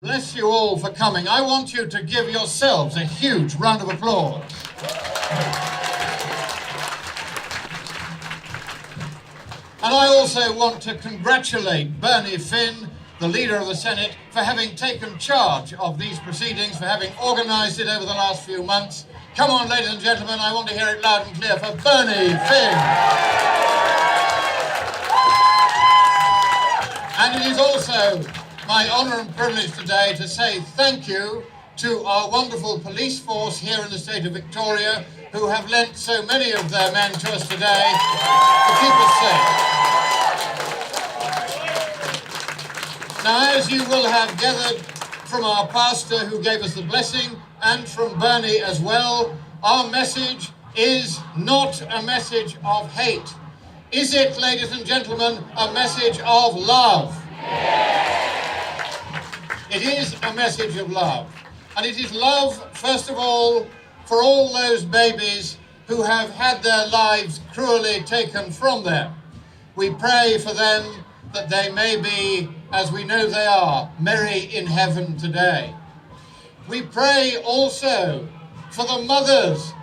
Bless you all for coming. I want you to give yourselves a huge round of applause. And I also want to congratulate Bernie Finn, the leader of the Senate, for having taken charge of these proceedings, for having organised it over the last few months. Come on, ladies and gentlemen, I want to hear it loud and clear for Bernie Finn. And it is also my honour and privilege today to say thank you to our wonderful police force here in the state of Victoria, who have lent so many of their men to us today to keep us safe. Now, as you will have gathered from our pastor who gave us the blessing, and from Bernie as well, our message is not a message of hate. Is it, ladies and gentlemen, a message of love? It is a message of love. And it is love, first of all, for all those babies who have had their lives cruelly taken from them. We pray for them that they may be, as we know they are, merry in heaven today. We pray also for the mothers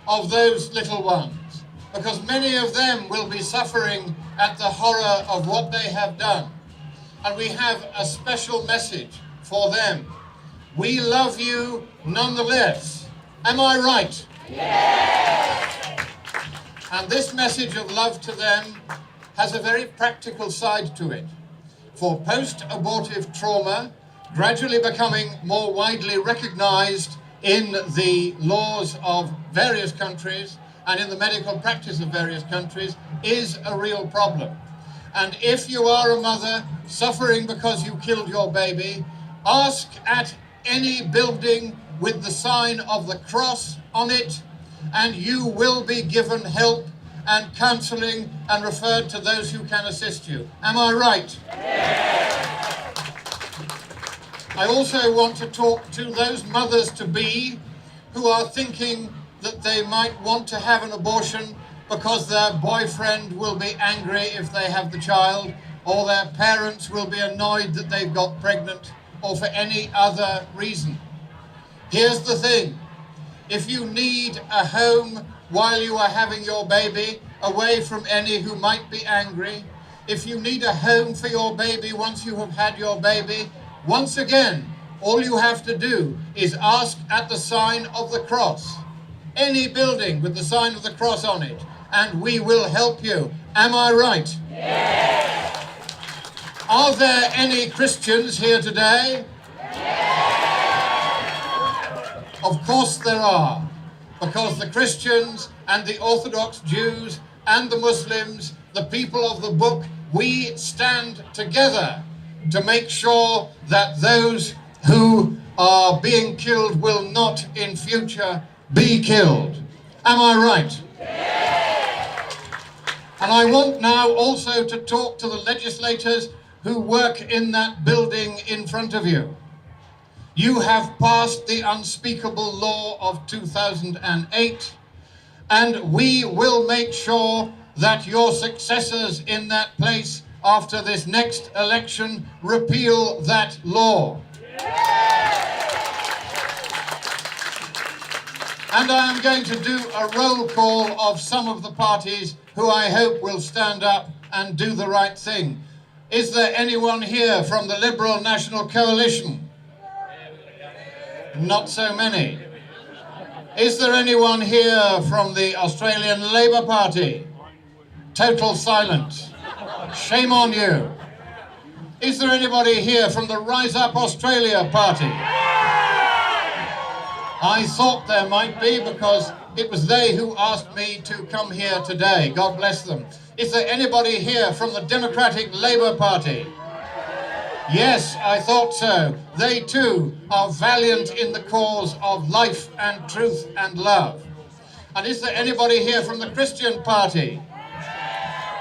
of those little ones, because many of them will be suffering at the horror of what they have done. And we have a special message for them. We love you nonetheless. Am I right? Yes! And this message of love to them has a very practical side to it. For post-abortive trauma gradually becoming more widely recognized in the laws of various countries and in the medical practice of various countries is a real problem. And if you are a mother suffering because you killed your baby, ask at any building with the sign of the cross on it, and you will be given help and counselling and referred to those who can assist you. Am I right? Yes. I also want to talk to those mothers-to-be who are thinking that they might want to have an abortion because their boyfriend will be angry if they have the child, or their parents will be annoyed that they've got pregnant, or for any other reason. Here's the thing. If you need a home while you are having your baby, away from any who might be angry, if you need a home for your baby once you have had your baby, once again, all you have to do is ask at the sign of the cross. Any building with the sign of the cross on it, and we will help you. Am I right? Yes. Are there any Christians here today? Yes. Of course there are, because the Christians and the Orthodox Jews and the Muslims, the people of the book, we stand together to make sure that those who are being killed will not in future be killed. Am I right? Yes. And I want now also to talk to the legislators who work in that building in front of you. You have passed the unspeakable law of 2008, and we will make sure that your successors in that place after this next election repeal that law. And I am going to do a roll call of some of the parties who I hope will stand up and do the right thing. Is there anyone here from the Liberal National Coalition? Not so many. Is there anyone here from the Australian Labour Party? Total silence. Shame on you. Is there anybody here from the Rise Up Australia Party? I thought there might be, because it was they who asked me to come here today. God bless them. Is there anybody here from the Democratic Labour Party? Yes, I thought so. They too are valiant in the cause of life and truth and love. And is there anybody here from the Christian Party?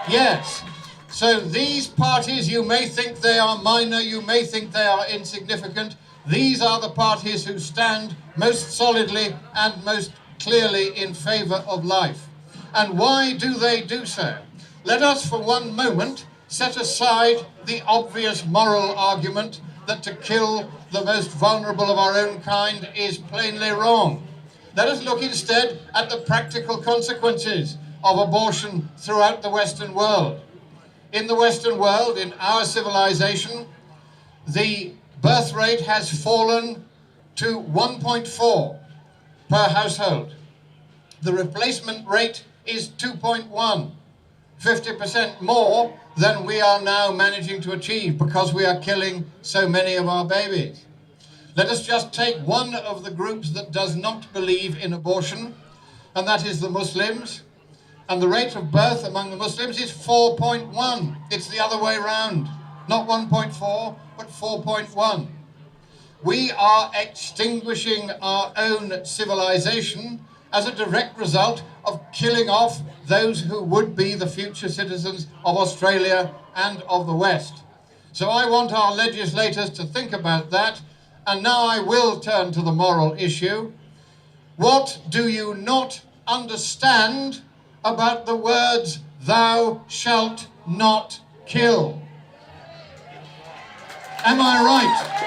Yes. So these parties, you may think they are minor, you may think they are insignificant. These are the parties who stand most solidly and most clearly in favour of life. And why do they do so? Let us for one moment set aside the obvious moral argument that to kill the most vulnerable of our own kind is plainly wrong. Let us look instead at the practical consequences of abortion throughout the Western world. In the Western world, in our civilization, the birth rate has fallen to 1.4 per household. The replacement rate is 2.1, 50% more than we are now managing to achieve because we are killing so many of our babies. Let us just take one of the groups that does not believe in abortion, and that is the Muslims. And the rate of birth among the Muslims is 4.1. It's the other way round. Not 1.4, but 4.1. We are extinguishing our own civilization as a direct result of killing off those who would be the future citizens of Australia and of the West. So I want our legislators to think about that. And now I will turn to the moral issue. What do you not understand about the words, "Thou shalt not kill"? Am I right?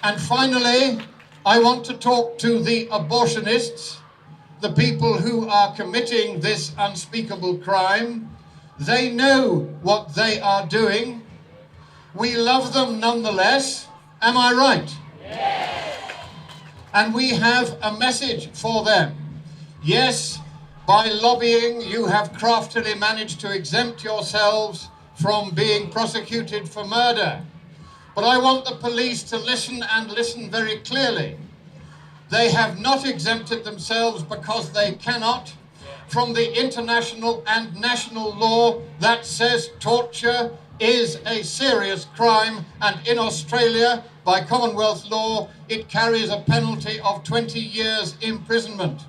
And finally, I want to talk to the abortionists, the people who are committing this unspeakable crime. They know what they are doing. We love them nonetheless. Am I right? Yes. And we have a message for them. Yes, by lobbying, you have craftily managed to exempt yourselves from being prosecuted for murder. But I want the police to listen, and listen very clearly. They have not exempted themselves because they cannot from the international and national law that says torture is a serious crime, and in Australia, by Commonwealth law, it carries a penalty of 20 years imprisonment.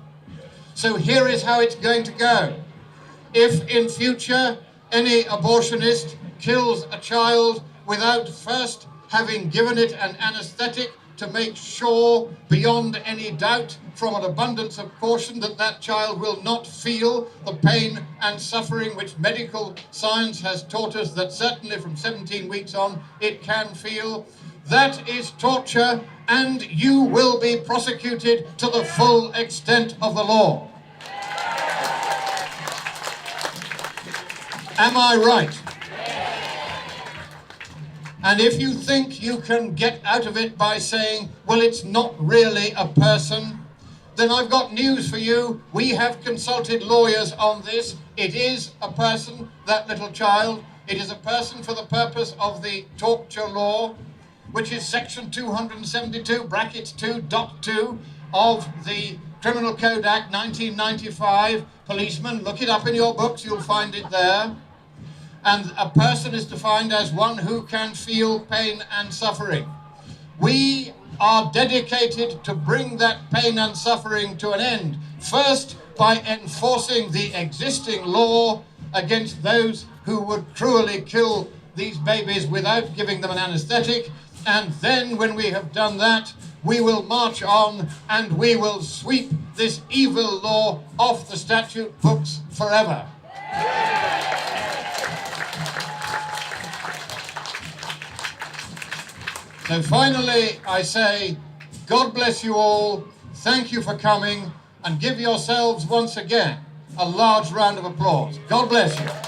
So here is how it's going to go. If in future any abortionist kills a child without first having given it an anesthetic to make sure beyond any doubt from an abundance of caution that that child will not feel the pain and suffering which medical science has taught us that certainly from 17 weeks on it can feel, that is torture, and you will be prosecuted to the full extent of the law. Am I right? And if you think you can get out of it by saying, well, it's not really a person, then I've got news for you. We have consulted lawyers on this. It is a person, that little child. It is a person for the purpose of the torture law, which is section 272, brackets 2.2 of the Criminal Code Act 1995. Policemen, look it up in your books, you'll find it there. And a person is defined as one who can feel pain and suffering. We are dedicated to bring that pain and suffering to an end, first by enforcing the existing law against those who would cruelly kill these babies without giving them an anesthetic, and then when we have done that, we will march on and we will sweep this evil law off the statute books forever. So finally, I say, God bless you all, thank you for coming, and give yourselves once again a large round of applause. God bless you.